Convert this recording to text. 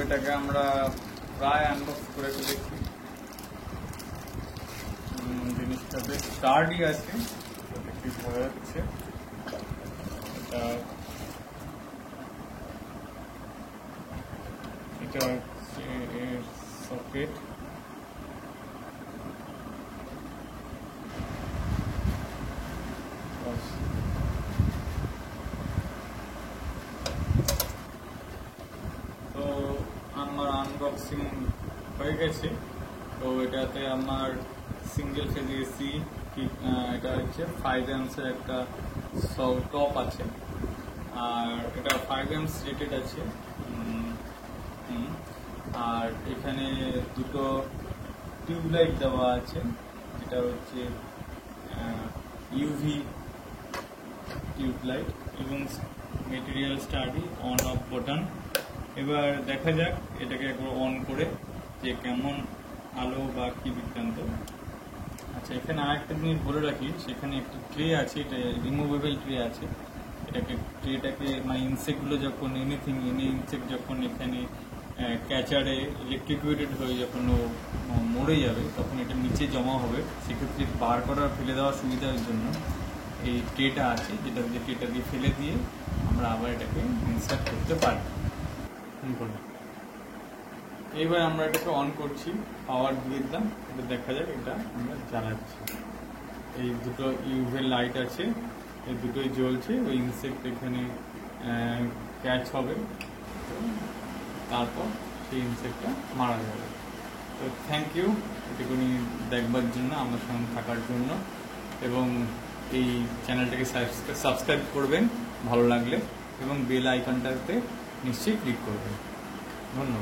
এটাকে আমরা প্রায় আনবক্স করে ফেলেছি। জিনিসটা বেশ স্টার্ডি আছে, দেখতে বোঝা যাচ্ছে। এটা হচ্ছে সকেট। তো আমার আনবক্সিং হয়ে গেছে। তো এটাতে আমার সিঙ্গেল ফেজ এসি, এটা হচ্ছে 5 amps-এর একটা টপ আছে, আর এটা 5 amps রেটেড আছে। আর এখানে দুটো টিউবলাইট দেওয়া আছে, যেটা হচ্ছে ইউভি টিউবলাইট, এবং material study, on of button. এবার দেখা যাক এটাকে একবার অন করে যে কেমন আলো বা কি বৃত্তান্ত। আচ্ছা, এখানে আরেকটা জিনিস বলে রাখি, সেখানে একটা ট্রে আছে, এটা রিমুভেবল ট্রে আছে। ট্রেটাকে মানে ইনসেক্টগুলো যখন এনি ইনসেক্ট যখন এখানে ক্যাচারে ইলেকট্রিকুয়েটেড হয়ে যখন ও মরে যাবে, তখন এটা নিচে জমা হবে। সেক্ষেত্রে বার করার ফেলে দেওয়ার সুবিধার জন্য এই ট্রেটা আছে, ট্রেটা দিয়ে ফেলে দিয়ে আমরা আবার এটাকে ইনসার্ট করতে পারি। এইবার আমরা এটাকে অন করছি, পাওয়ার দিয়ে দিলাম, এটা দেখা যাক, এটা আমরা জ্বালাচ্ছি। এই দুটো ইউভি লাইট আছে, এই দুটোই জ্বলছে, ওই ইনসেক্ট এখানে ক্যাচ হবে, তারপর সেই ইনসেক্টটা মারা যাবে। তো থ্যাংক ইউ এটুকুনি দেখবার জন্য, আমার সঙ্গে থাকার জন্য, এবং এই চ্যানেলটাকে সাবস্ক্রাইব করবেন ভালো লাগলে, এবং বেল আইকনটাতে নিশ্চয়ই ক্লিক করবেন। ধন্যবাদ।